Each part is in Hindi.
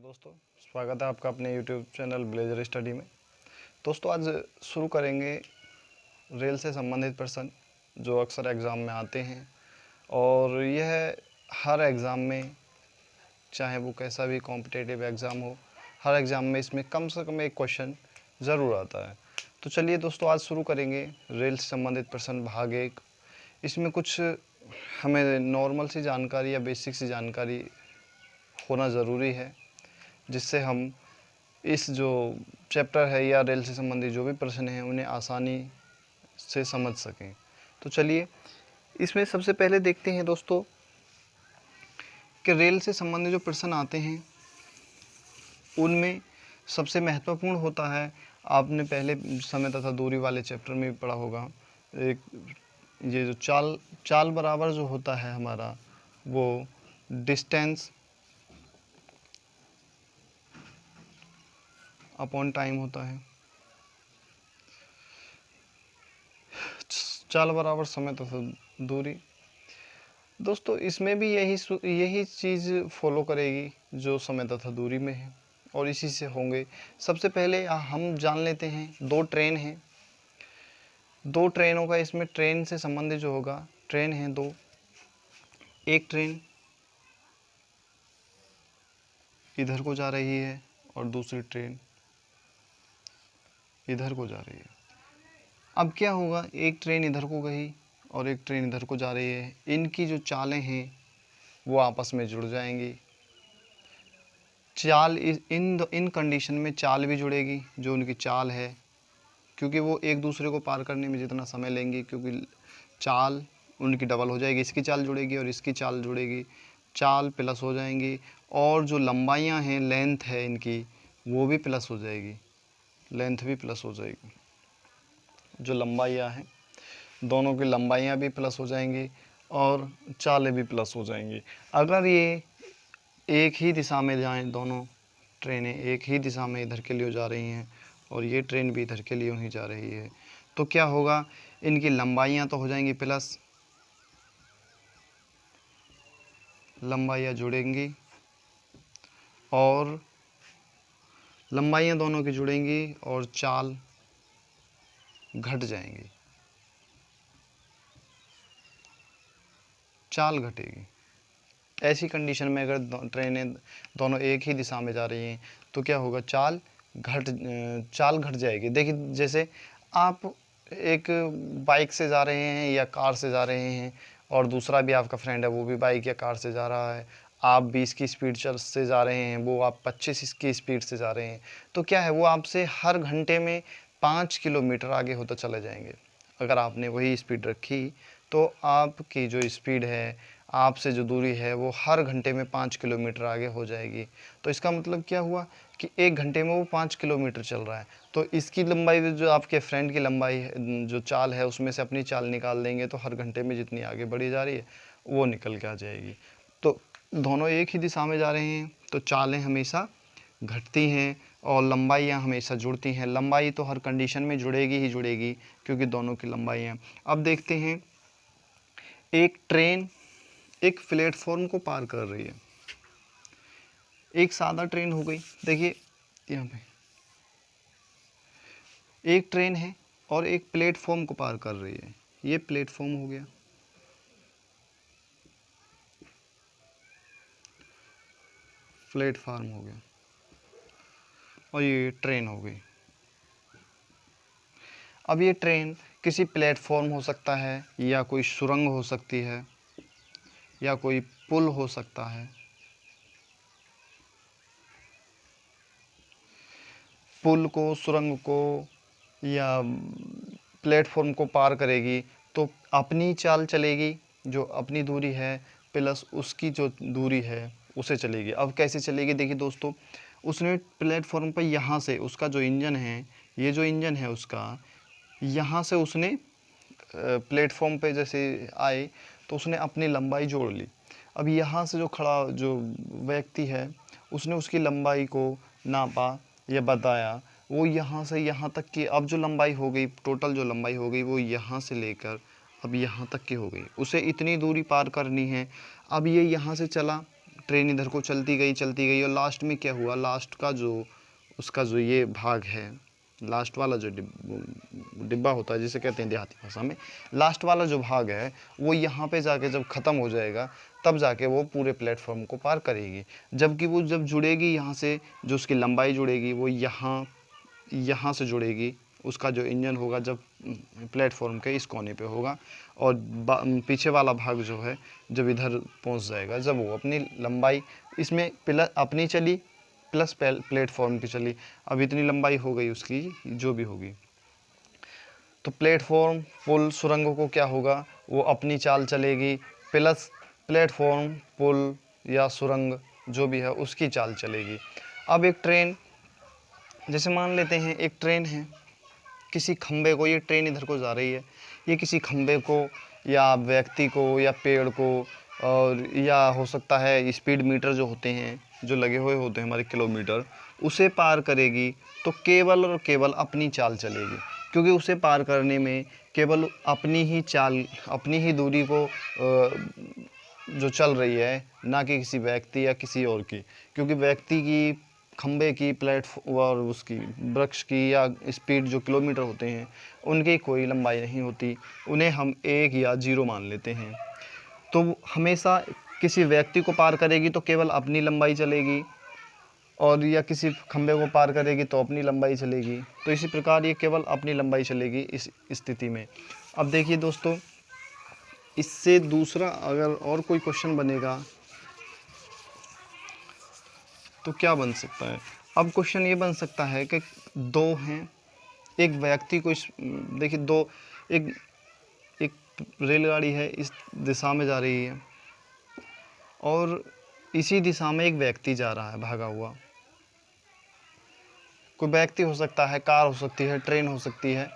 दोस्तों, स्वागत है आपका अपने YouTube चैनल ब्लेजर स्टडी में। दोस्तों, आज शुरू करेंगे रेल से संबंधित प्रश्न जो अक्सर एग्ज़ाम में आते हैं और यह हर एग्ज़ाम में, चाहे वो कैसा भी कॉम्पिटिटिव एग्ज़ाम हो, हर एग्ज़ाम में इसमें कम से कम एक क्वेश्चन ज़रूर आता है। तो चलिए दोस्तों, आज शुरू करेंगे रेल से संबंधित प्रश्न भाग 1। इसमें कुछ हमें नॉर्मल सी जानकारी या बेसिक सी जानकारी होना ज़रूरी है, जिससे हम इस जो चैप्टर है या रेल से संबंधित जो भी प्रश्न हैं उन्हें आसानी से समझ सकें। तो चलिए, इसमें सबसे पहले देखते हैं दोस्तों कि रेल से संबंधित जो प्रश्न आते हैं उनमें सबसे महत्वपूर्ण होता है, आपने पहले समय तथा दूरी वाले चैप्टर में भी पढ़ा होगा, एक ये जो चाल बराबर जो होता है हमारा, वो डिस्टेंस अपॉन टाइम होता है। चाल बराबर समय तथा दूरी। दोस्तों, इसमें भी यही चीज़ फॉलो करेगी जो समय तथा दूरी में है और इसी से होंगे। सबसे पहले हम जान लेते हैं, दो ट्रेन हैं, दो ट्रेनों का इसमें ट्रेन से संबंधित जो होगा, ट्रेन है दो, एक ट्रेन इधर को जा रही है और दूसरी ट्रेन इधर को जा रही है। अब क्या होगा, एक ट्रेन इधर को गई और एक ट्रेन इधर को जा रही है, इनकी जो चालें हैं वो आपस में जुड़ जाएंगी। चाल इन कंडीशन में चाल भी जुड़ेगी, जो उनकी चाल है, क्योंकि वो एक दूसरे को पार करने में जितना समय लेंगे, क्योंकि चाल उनकी डबल हो जाएगी, इसकी चाल जुड़ेगी और इसकी चाल जुड़ेगी, चाल प्लस हो जाएंगी और जो लंबाइयाँ हैं, लेंथ है इनकी, वो भी प्लस हो जाएगी, लेंथ भी प्लस हो जाएगी। जो लंबाइयाँ हैं दोनों की लंबाइयाँ भी प्लस हो जाएंगी और चालें भी प्लस हो जाएंगी। अगर ये एक ही दिशा में जाएं, दोनों ट्रेनें एक ही दिशा में इधर के लिए जा रही हैं और ये ट्रेन भी इधर के लिए ही जा रही है, तो क्या होगा, इनकी लंबाइयाँ तो हो जाएंगी प्लस, लंबाइयाँ जुड़ेंगी और लंबाइयाँ दोनों की जुड़ेंगी और चाल घट जाएंगी, चाल घटेगी। ऐसी कंडीशन में अगर ट्रेनें दोनों एक ही दिशा में जा रही हैं तो क्या होगा, चाल घट जाएगी। देखिए, जैसे आप एक बाइक से जा रहे हैं या कार से जा रहे हैं और दूसरा भी आपका फ्रेंड है, वो भी बाइक या कार से जा रहा है, आप 20 की स्पीड से जा रहे हैं, वो आप 25 की स्पीड से जा रहे हैं, तो क्या है, वो आपसे हर घंटे में 5 किलोमीटर आगे होता चले जाएंगे। अगर आपने वही स्पीड रखी तो आपकी जो स्पीड है, आपसे जो दूरी है, वो हर घंटे में 5 किलोमीटर आगे हो जाएगी। तो इसका मतलब क्या हुआ कि एक घंटे में वो 5 किलोमीटर चल रहा है, तो इसकी लंबाई, जो आपके फ्रेंड की लंबाई है, जो चाल है, उसमें से अपनी चाल निकाल देंगे तो हर घंटे में जितनी आगे बढ़ी जा रही है वो निकल के आ जाएगी। तो दोनों एक ही दिशा में जा रहे हैं तो चालें हमेशा घटती हैं और लंबाइयाँ हमेशा जुड़ती हैं। लंबाई तो हर कंडीशन में जुड़ेगी ही जुड़ेगी, क्योंकि दोनों की लंबाई हैं। अब देखते हैं, एक ट्रेन एक प्लेटफॉर्म को पार कर रही है, एक सादा ट्रेन हो गई। देखिए यहाँ पे एक ट्रेन है और एक प्लेटफॉर्म को पार कर रही है, ये प्लेटफॉर्म हो गया, प्लेटफॉर्म हो गया, और ये ट्रेन हो गई। अब ये ट्रेन किसी प्लेटफॉर्म हो सकता है, या कोई सुरंग हो सकती है, या कोई पुल हो सकता है। पुल को, सुरंग को या प्लेटफॉर्म को पार करेगी तो अपनी चाल चलेगी, जो अपनी दूरी है प्लस उसकी जो दूरी है उसे चलेगी। अब कैसे चलेगी, देखिए दोस्तों, उसने प्लेटफॉर्म पर यहाँ से उसका जो इंजन है, ये जो इंजन है उसका, यहाँ से उसने प्लेटफॉर्म पे जैसे आए तो उसने अपनी लंबाई जोड़ ली। अब यहाँ से जो खड़ा जो व्यक्ति है, उसने उसकी लंबाई को नापा या बताया, वो यहाँ से यहाँ तक की अब जो लंबाई हो गई, टोटल जो लंबाई हो गई, वो यहाँ से लेकर अब यहाँ तक की हो गई। उसे इतनी दूरी पार करनी है। अब ये यहाँ से चला ट्रेन इधर को चलती गई और लास्ट में क्या हुआ, लास्ट का जो उसका जो ये भाग है, लास्ट वाला जो डिब्बा होता है जिसे कहते हैं देहाती भाषा में, लास्ट वाला जो भाग है वो यहाँ पे जाके जब ख़त्म हो जाएगा तब जाके वो पूरे प्लेटफॉर्म को पार करेगी। जबकि वो जब जुड़ेगी यहाँ से, जो उसकी लंबाई जुड़ेगी वो यहाँ से जुड़ेगी, उसका जो इंजन होगा जब प्लेटफॉर्म के इस कोने पे होगा, और पीछे वाला भाग जो है जब इधर पहुँच जाएगा, जब वो अपनी लंबाई इसमें अपनी चली प्लस प्लेटफॉर्म की चली, अब इतनी लंबाई हो गई उसकी जो भी होगी, तो प्लेटफॉर्म पुल सुरंगों को क्या होगा, वो अपनी चाल चलेगी प्लस प्लेटफॉर्म पुल या सुरंग जो भी है उसकी चाल चलेगी। अब एक ट्रेन, जैसे मान लेते हैं एक ट्रेन है, किसी खंबे को, ये ट्रेन इधर को जा रही है, ये किसी खंबे को या व्यक्ति को या पेड़ को, और या हो सकता है स्पीड मीटर जो होते हैं जो लगे हुए होते हैं हमारे किलोमीटर, उसे पार करेगी तो केवल और केवल अपनी चाल चलेगी, क्योंकि उसे पार करने में केवल अपनी ही चाल, अपनी ही दूरी को जो चल रही है, ना कि किसी व्यक्ति या किसी और की, क्योंकि व्यक्ति की, खंबे की, प्लेटफॉर्म और उसकी वृक्ष की या स्पीड जो किलोमीटर होते हैं उनकी कोई लंबाई नहीं होती, उन्हें हम 1 या 0 मान लेते हैं। तो हमेशा किसी व्यक्ति को पार करेगी तो केवल अपनी लंबाई चलेगी, और या किसी खंबे को पार करेगी तो अपनी लंबाई चलेगी, तो इसी प्रकार ये केवल अपनी लंबाई चलेगी इस स्थिति में। अब देखिए दोस्तों, इससे दूसरा अगर और कोई क्वेश्चन बनेगा तो क्या बन सकता है। अब क्वेश्चन ये बन सकता है कि 2 हैं, एक व्यक्ति को देखिए एक रेलगाड़ी है, इस दिशा में जा रही है और इसी दिशा में एक व्यक्ति जा रहा है भागा हुआ। कोई व्यक्ति हो सकता है, कार हो सकती है, ट्रेन हो सकती है,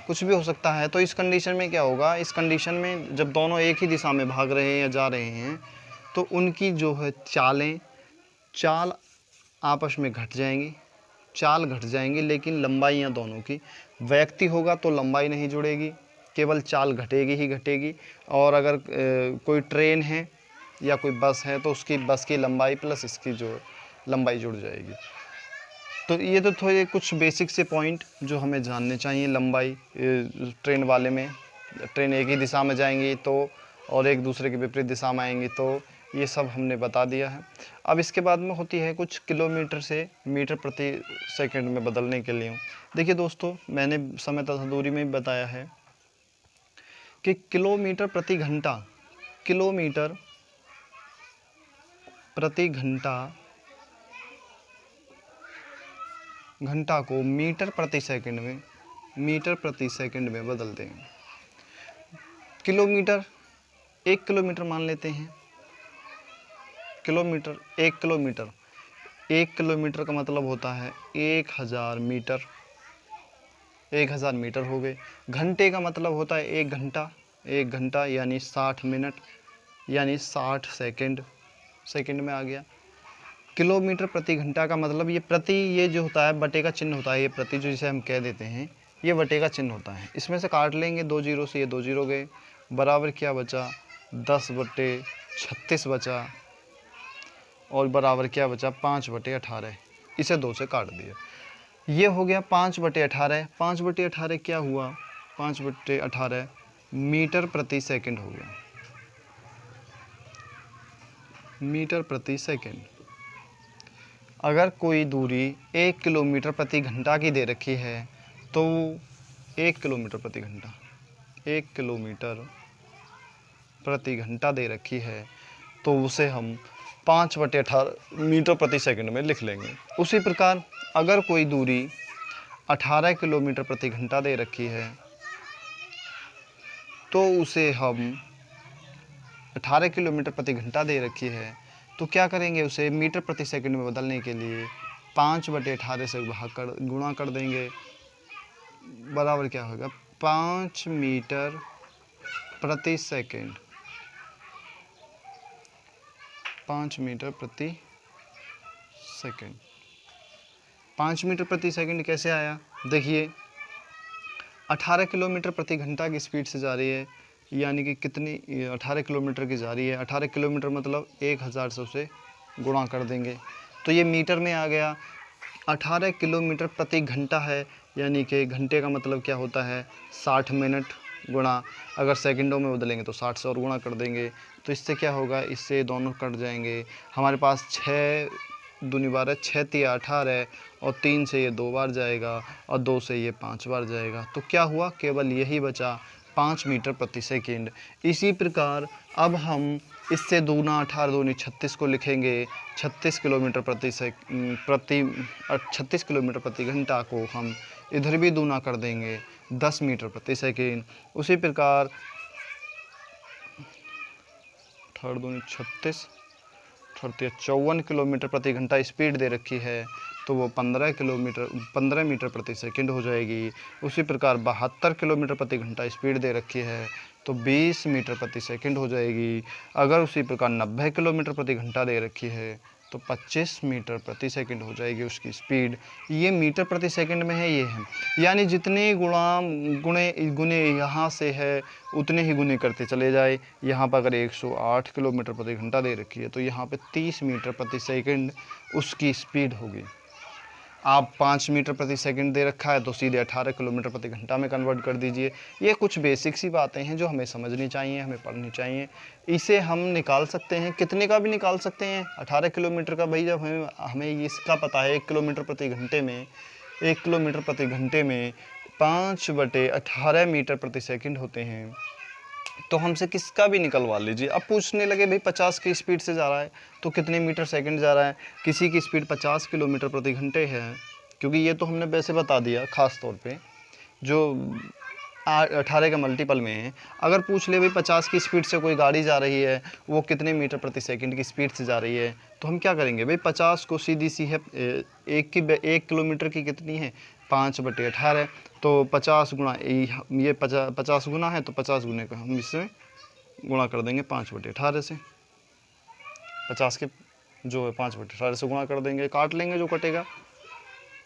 कुछ भी हो सकता है। तो इस कंडीशन में क्या होगा, इस कंडीशन में जब दोनों एक ही दिशा में भाग रहे हैं या जा रहे हैं तो उनकी जो है चाल आपस में घट जाएंगी, चाल घट जाएंगी, लेकिन लंबाइयाँ दोनों की, व्यक्ति होगा तो लंबाई नहीं जुड़ेगी, केवल चाल घटेगी ही घटेगी। और अगर कोई ट्रेन है या कोई बस है तो उसकी बस की लंबाई प्लस इसकी जो लंबाई जुड़ जाएगी। तो ये तो थोड़े कुछ बेसिक से पॉइंट जो हमें जानने चाहिए लंबाई ट्रेन वाले में। ट्रेन एक ही दिशा में जाएंगी तो, और एक दूसरे के विपरीत दिशा में आएंगी तो, ये सब हमने बता दिया है। अब इसके बाद में होती है कुछ किलोमीटर से मीटर प्रति सेकंड में बदलने के लिए। देखिए दोस्तों, मैंने समय तथा दूरी में बताया है कि किलोमीटर प्रति घंटा, किलोमीटर प्रति घंटा को मीटर प्रति सेकंड में बदलते हैं। किलोमीटर, 1 किलोमीटर मान लेते हैं, किलोमीटर, 1 किलोमीटर, 1 किलोमीटर का मतलब होता है 1000 मीटर, 1000 मीटर हो गए। घंटे का मतलब होता है 1 घंटा, 1 घंटा यानी 60 मिनट यानी 60 सेकंड में आ गया। किलोमीटर प्रति घंटा का मतलब ये प्रति, ये जो होता है बटे का चिन्ह होता है, ये प्रति जो जिसे हम कह देते हैं ये बटे का चिन्ह होता है। इसमें से काट लेंगे 2 जीरो से, ये 2 जीरो गए, बराबर क्या बचा, 10/36 बचा, और बराबर क्या बचा, 5/18। इसे 2 से काट दिया, ये हो गया 5/18। 5/18 क्या हुआ, 5/18 मीटर प्रति सेकंड हो गया, मीटर प्रति सेकंड। अगर कोई दूरी 1 किलोमीटर प्रति घंटा की दे रखी है तो 1 किलोमीटर प्रति घंटा, 1 किलोमीटर प्रति घंटा दे रखी है तो उसे हम 5/18 मीटर प्रति सेकंड में लिख लेंगे। उसी प्रकार अगर कोई दूरी 18 किलोमीटर प्रति घंटा दे रखी है तो उसे हम 18 किलोमीटर प्रति घंटा दे रखी है तो क्या करेंगे, उसे मीटर प्रति सेकंड में बदलने के लिए 5/18 से गुणा कर देंगे, बराबर क्या होगा, 5 मीटर प्रति सेकंड, 5 मीटर प्रति सेकंड। 5 मीटर प्रति सेकंड कैसे आया, देखिए 18 किलोमीटर प्रति घंटा की स्पीड से जा रही है, यानी कि कितनी, 18 किलोमीटर की जा रही है। 18 किलोमीटर मतलब 1000 से उसे गुणा कर देंगे तो ये मीटर में आ गया। 18 किलोमीटर प्रति घंटा है, यानी कि घंटे का मतलब क्या होता है 60 मिनट, गुणा अगर सेकंडों में बदलेंगे तो 60 से और गुणा कर देंगे। तो इससे क्या होगा, इससे दोनों कट जाएंगे। हमारे पास 6 दूनी 12, 6 तिया 18 और 3 से ये 2 बार जाएगा और 2 से ये 5 बार जाएगा। तो क्या हुआ, केवल यही बचा 5 मीटर प्रति सेकंड। इसी प्रकार अब हम इससे दूना 18 दूनी 36 को लिखेंगे। 36 किलोमीटर प्रति 36 किलोमीटर प्रति घंटा को हम इधर भी दूना कर देंगे 10 मीटर प्रति सेकंड। उसी प्रकार 18 दूनी 36, 54 किलोमीटर प्रति घंटा स्पीड दे रखी है, तो वो 15 मीटर प्रति सेकंड हो जाएगी। उसी प्रकार 72 किलोमीटर प्रति घंटा स्पीड दे रखी है, तो 20 मीटर प्रति सेकंड हो जाएगी। अगर उसी प्रकार 90 किलोमीटर प्रति घंटा दे रखी है तो 25 मीटर प्रति सेकंड हो जाएगी उसकी स्पीड। ये मीटर प्रति सेकंड में है, ये है, यानी जितने गुणे यहाँ से है उतने ही गुने करते चले जाए। यहाँ पर अगर 108 किलोमीटर प्रति घंटा दे रखी है तो यहाँ पे 30 मीटर प्रति सेकंड उसकी स्पीड होगी। आप 5 मीटर प्रति सेकंड दे रखा है तो सीधे 18 किलोमीटर प्रति घंटा में कन्वर्ट कर दीजिए। ये कुछ बेसिक सी बातें हैं जो हमें समझनी चाहिए, हमें पढ़नी चाहिए। इसे हम निकाल सकते हैं, कितने का भी निकाल सकते हैं 18 किलोमीटर का। भाई जब हमें इसका पता है 1 किलोमीटर प्रति घंटे में 1 किलोमीटर प्रति घंटे में 5/18 मीटर प्रति सेकंड होते हैं, तो हमसे किसका भी निकलवा लीजिए। अब पूछने लगे भाई 50 की स्पीड से जा रहा है तो कितने मीटर सेकंड जा रहा है। किसी की स्पीड 50 किलोमीटर प्रति घंटे है, क्योंकि ये तो हमने वैसे बता दिया ख़ास तौर पे जो 18 के मल्टीपल में है। अगर पूछ ले भाई 50 की स्पीड से कोई गाड़ी जा रही है, वो कितने मीटर प्रति सेकंड की स्पीड से जा रही है, तो हम क्या करेंगे भाई 50 को सीधी सी है 1 किलोमीटर की कितनी है 5/18, तो 50 गुणा ये 50 गुना है तो 50 गुने का हम इससे गुणा कर देंगे 5/18 से। 50 के जो है 5/18 से गुणा कर देंगे, काट लेंगे जो कटेगा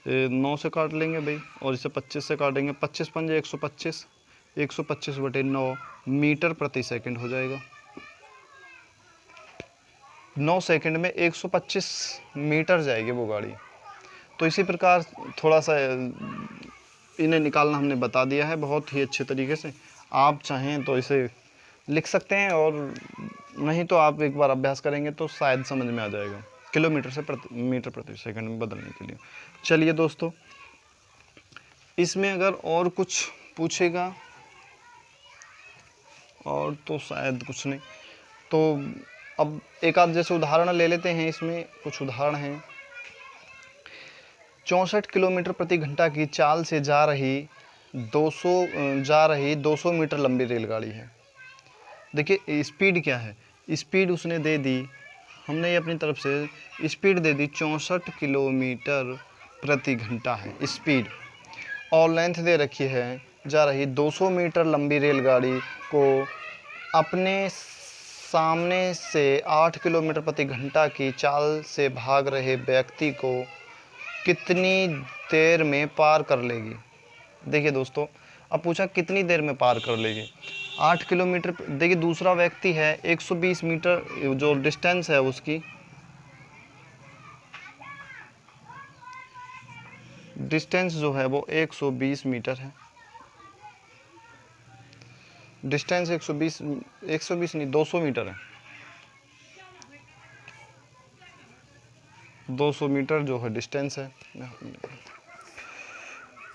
9 से काट लेंगे भाई, और इसे 25 से काटेंगे। 25 पंजे 125, 125/9 मीटर प्रति सेकंड हो जाएगा। 9 सेकंड में 125 मीटर जाएगी वो गाड़ी। तो इसी प्रकार थोड़ा सा इन्हें निकालना हमने बता दिया है बहुत ही अच्छे तरीके से। आप चाहें तो इसे लिख सकते हैं, और नहीं तो आप एक बार अभ्यास करेंगे तो शायद समझ में आ जाएगा किलोमीटर से मीटर प्रति सेकंड में बदलने के लिए। चलिए दोस्तों, इसमें अगर और कुछ पूछेगा और तो शायद कुछ नहीं, तो अब एक आध जैसे उदाहरण ले लेते हैं। इसमें कुछ उदाहरण हैं। 64 किलोमीटर प्रति घंटा की चाल से जा रही 200 मीटर लंबी रेलगाड़ी है। देखिए स्पीड क्या है, स्पीड उसने दे दी, हमने ये अपनी तरफ से स्पीड दे दी 64 किलोमीटर प्रति घंटा है स्पीड, और लेंथ दे रखी है जा रही 200 मीटर लंबी रेलगाड़ी को अपने सामने से 8 किलोमीटर प्रति घंटा की चाल से भाग रहे व्यक्ति को कितनी देर में पार कर लेगी। देखिए दोस्तों, अब पूछा कितनी देर में पार कर लेगी। 8 किलोमीटर, देखिए दूसरा व्यक्ति है 120 मीटर जो डिस्टेंस है उसकी, डिस्टेंस जो है वो 120 मीटर है। डिस्टेंस 120 नहीं 200 मीटर है। 200 मीटर जो है डिस्टेंस है।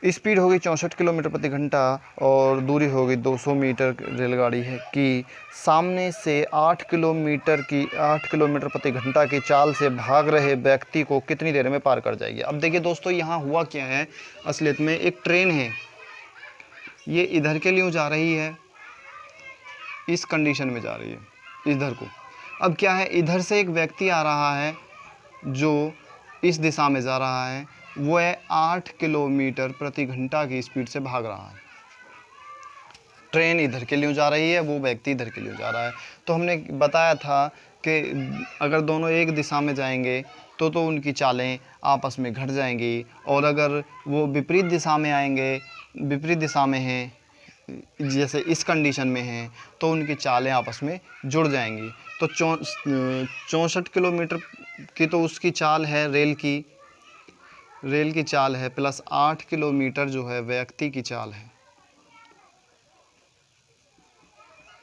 स्पीड होगी 64 किलोमीटर प्रति घंटा और दूरी होगी 200 मीटर रेलगाड़ी है कि सामने से 8 किलोमीटर प्रति घंटा की चाल से भाग रहे व्यक्ति को कितनी देर में पार कर जाएगी। अब देखिए दोस्तों, यहाँ हुआ क्या है, असलियत में एक ट्रेन है, ये इधर के लिए जा रही है, इस कंडीशन में जा रही है इधर को। अब क्या है, इधर से एक व्यक्ति आ रहा है जो इस दिशा में जा रहा है, वो है 8 किलोमीटर प्रति घंटा की स्पीड से भाग रहा है। ट्रेन इधर के लिए जा रही है, वो व्यक्ति इधर के लिए जा रहा है। तो हमने बताया था कि अगर दोनों एक दिशा में जाएंगे तो उनकी चालें आपस में घट जाएंगी, और अगर वो विपरीत दिशा में आएंगे, विपरीत दिशा में हैं जैसे इस कंडीशन में हैं, तो उनकी चालें आपस में जुड़ जाएंगी। तो 64 किलोमीटर की तो उसकी चाल है रेल की चाल है प्लस 8 किलोमीटर जो है व्यक्ति की चाल है,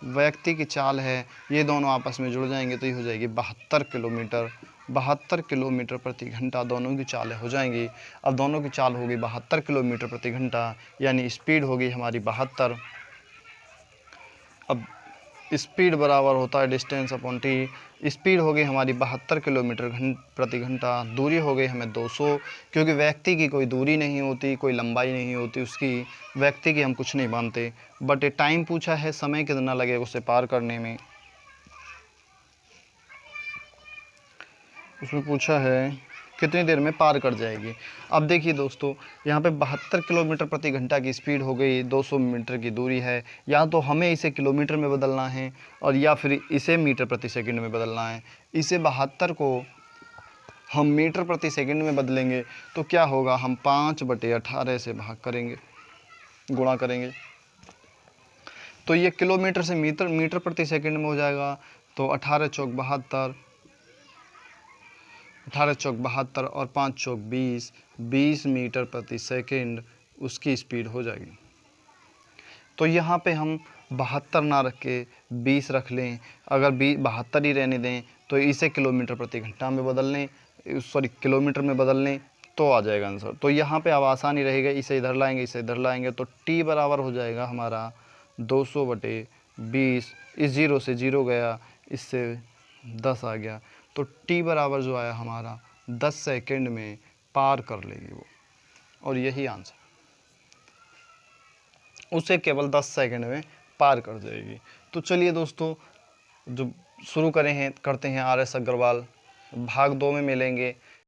व्यक्ति की चाल है। ये दोनों आपस में जुड़ जाएंगे तो ये हो जाएगी 72 किलोमीटर। 72 किलोमीटर प्रति घंटा दोनों की चालें हो जाएंगी। अब दोनों की चाल होगी 72 किलोमीटर प्रति घंटा, यानी स्पीड होगी हमारी 72। अब स्पीड बराबर होता है डिस्टेंस अपॉन टी। स्पीड हो गई हमारी 72 किलोमीटर प्रति घंटा, दूरी हो गई हमें 200, क्योंकि व्यक्ति की कोई दूरी नहीं होती, कोई लंबाई नहीं होती उसकी, व्यक्ति की हम कुछ नहीं मानते। बट ये टाइम पूछा है, समय कितना लगेगा उसे पार करने में, उसमें पूछा है कितनी देर में पार कर जाएगी। अब देखिए दोस्तों, यहाँ पे 72 किलोमीटर प्रति घंटा की स्पीड हो गई, 200 मीटर की दूरी है। या तो हमें इसे किलोमीटर में बदलना है और या फिर इसे मीटर प्रति सेकंड में बदलना है। इसे 72 को हम मीटर प्रति सेकंड में बदलेंगे तो क्या होगा, हम 5/18 से भाग करेंगे, गुणा करेंगे तो ये किलोमीटर से मीटर प्रति सेकंड में हो जाएगा। तो 18 चौक 72, 18 चौक 72 और 5 चौक 20, 20 मीटर प्रति सेकंड उसकी स्पीड हो जाएगी। तो यहाँ पे हम 72 ना रख के 20 रख लें। अगर 72 ही रहने दें तो इसे किलोमीटर प्रति घंटा में बदल लें, सॉरी किलोमीटर में बदल लें तो आ जाएगा आंसर। तो यहाँ पे अब आसानी रहेगा, इसे इधर लाएंगे, इसे इधर लाएंगे तो टी बराबर हो जाएगा हमारा 200/20। इस 0 से 0 गया, इससे 10 आ गया, तो टी बराबर जो आया हमारा 10 सेकंड में पार कर लेगी वो, और यही आंसर, उसे केवल 10 सेकंड में पार कर जाएगी। तो चलिए दोस्तों, जो शुरू करते हैं RS अग्रवाल, भाग 2 में मिलेंगे।